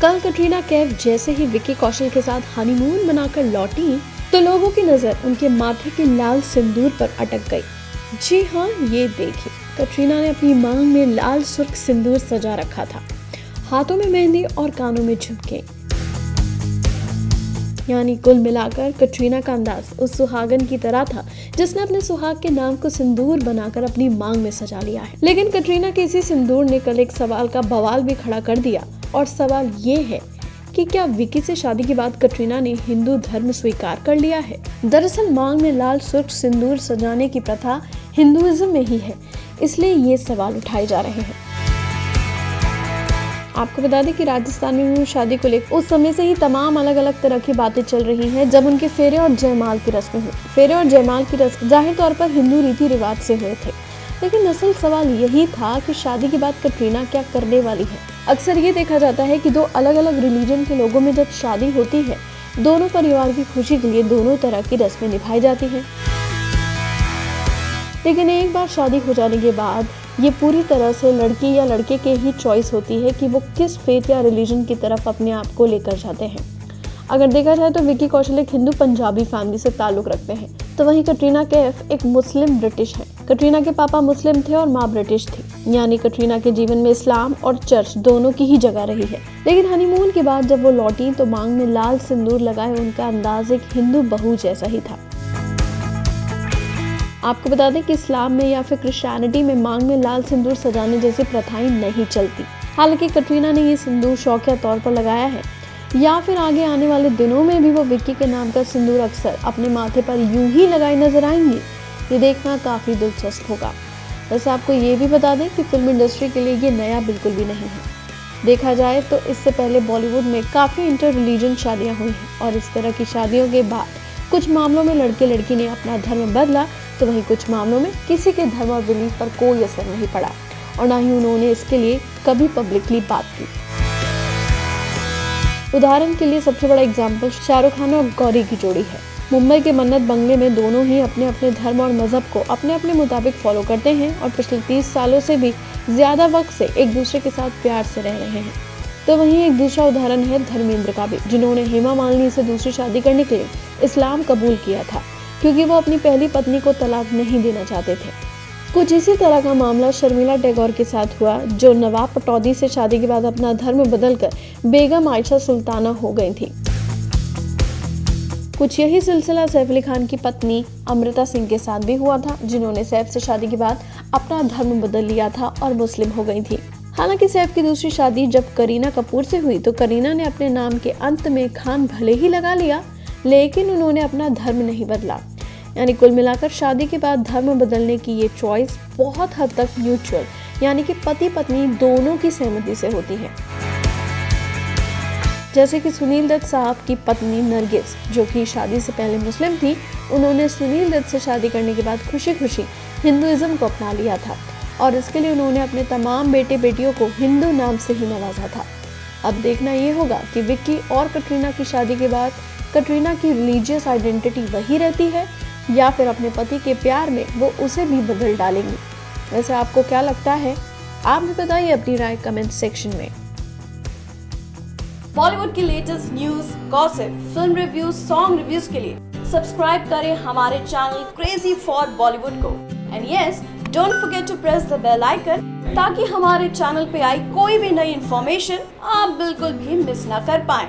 कल कटरीना कैफ जैसे ही विक्की कौशल के साथ हनीमून मनाकर लौटी तो लोगों की नजर उनके माथे के लाल सिंदूर पर अटक गई। जी हाँ, ये देखिए, कटरीना ने अपनी मांग में लाल सुर्ख सिंदूर सजा रखा था, हाथों में मेहंदी और कानों में झुमके। यानी कुल मिलाकर कटरीना का अंदाज उस सुहागन की तरह था जिसने अपने सुहाग के नाम को सिंदूर बनाकर अपनी मांग में सजा लिया है। लेकिन कटरीना के इसी सिंदूर ने कल एक सवाल का बवाल भी खड़ा कर दिया, और सवाल ये है कि क्या विक्की से शादी के बाद कटरीना ने हिंदू धर्म स्वीकार कर लिया है। दरअसल मांग में लाल सुर्ख सिंदूर सजाने की प्रथा हिंदुइज्म में ही है, इसलिए ये सवाल उठाए जा रहे हैं। आपको बता दें कि राजस्थान में हुई शादी को लेकर उस समय से ही तमाम अलग अलग तरह की बातें चल रही हैं। जब उनके फेरे और जयमाल की रस्में हुई, फेरे और जयमाल की रस्म जाहिर तौर पर हिंदू रीति रिवाज से हुए थे, लेकिन असल सवाल यही था कि शादी के बाद कटरीना क्या करने वाली है। अक्सर ये देखा जाता है कि दो अलग अलग रिलीजन के लोगों में जब शादी होती है, दोनों परिवार की खुशी के लिए दोनों तरह की रस्में निभाई जाती हैं। लेकिन एक बार शादी हो जाने के बाद ये पूरी तरह से लड़की या लड़के के ही चॉइस होती है कि वो किस फेथ या रिलीजन की तरफ अपने आप को लेकर जाते हैं। अगर देखा जाए तो विक्की कौशल एक हिंदू पंजाबी फैमिली से ताल्लुक रखते हैं, तो वहीं कटरीना कैफ एक मुस्लिम ब्रिटिश है। कटरीना के पापा मुस्लिम थे और माँ ब्रिटिश थी, यानी कटरीना के जीवन में इस्लाम और चर्च दोनों की ही जगह रही है। लेकिन हनीमून के बाद जब वो लौटी तो मांग में लाल सिंदूर लगाए उनका अंदाज एक हिंदू बहू जैसा ही था। आपको बता दें कि इस्लाम में या फिर क्रिश्चियनिटी में मांग में लाल सिंदूर सजाने जैसी प्रथाएं नहीं चलती। हालांकि कटरीना ने ये सिंदूर शौकिया तौर पर लगाया है, या फिर आगे आने वाले दिनों में भी वो विक्की के नाम का सिंदूर अक्सर अपने माथे पर यूं ही लगाए नजर आएंगी। ये देखना काफी दिलचस्प होगा। वैसे आपको ये भी बता दें कि फिल्म इंडस्ट्री के लिए ये नया बिल्कुल भी नहीं है। देखा जाए तो इससे पहले बॉलीवुड में काफी इंटर रिलीजन शादियां हुई हैं, और इस तरह की शादियों के बाद कुछ मामलों में लड़के लड़की ने अपना धर्म बदला, तो वहीं कुछ मामलों में किसी के धर्म और बिलीफ पर कोई असर नहीं पड़ा, और ना ही उन्होंने इसके लिए कभी पब्लिकली बात की। उदाहरण के लिए सबसे बड़ा एग्जाम्पल शाहरुख खान और गौरी की जोड़ी है। मुंबई के मन्नत बंगले में दोनों ही अपने अपने धर्म और मजहब को अपने अपने मुताबिक फॉलो करते हैं, और पिछले 30 सालों से भी ज्यादा वक्त से एक दूसरे के साथ प्यार से रह रहे हैं। तो वहीं एक दूसरा उदाहरण है धर्मेंद्र का भी, जिन्होंने हेमा मालिनी से दूसरी शादी करने के लिए इस्लाम कबूल किया था, क्योंकि वो अपनी पहली पत्नी को तलाक नहीं देना चाहते थे। कुछ इसी तरह का मामला शर्मिला टैगोर के साथ हुआ, जो नवाब पटौदी से शादी के बाद अपना धर्म बदलकर बेगम आयशा सुल्ताना हो गई थी। कुछ यही सिलसिला सैफ अली खान की पत्नी अमृता सिंह के साथ भी हुआ था, जिन्होंने सैफ से शादी के बाद अपना धर्म बदल लिया था और मुस्लिम हो गई थी। हालांकि सैफ की दूसरी शादी जब करीना कपूर से हुई तो करीना ने अपने नाम के अंत में खान भले ही लगा लिया, लेकिन उन्होंने अपना धर्म नहीं बदला। यानी कुल मिलाकर शादी के बाद धर्म बदलने की ये चॉइस बहुत हद तक म्यूचुअल, यानी कि पति पत्नी दोनों की सहमति से होती है। जैसे कि सुनील दत्त साहब की पत्नी नरगिस, जो कि शादी से पहले मुस्लिम थी, उन्होंने सुनील दत्त से शादी करने के बाद खुशी खुशी हिंदुइज्म को अपना लिया था, और इसके लिए उन्होंने अपने तमाम बेटे बेटियों को हिंदू नाम से ही नवाजा था। अब देखना ये होगा कि विक्की और कटरीना की शादी के बाद कटरीना की रिलीजियस आइडेंटिटी वही रहती है, या फिर अपने पति के प्यार में वो उसे भी बदल डालेंगी। वैसे आपको क्या लगता है? आप भी बताइए अपनी राय कमेंट सेक्शन में। बॉलीवुड की latest news, gossip, film reviews, song reviews के लिए सब्सक्राइब करें हमारे चैनल क्रेजी फॉर बॉलीवुड को। And yes, don't forget to press the bell icon, ताकि हमारे चैनल पे आई कोई भी नई इंफॉर्मेशन आप बिल्कुल भी मिस ना कर पाएं।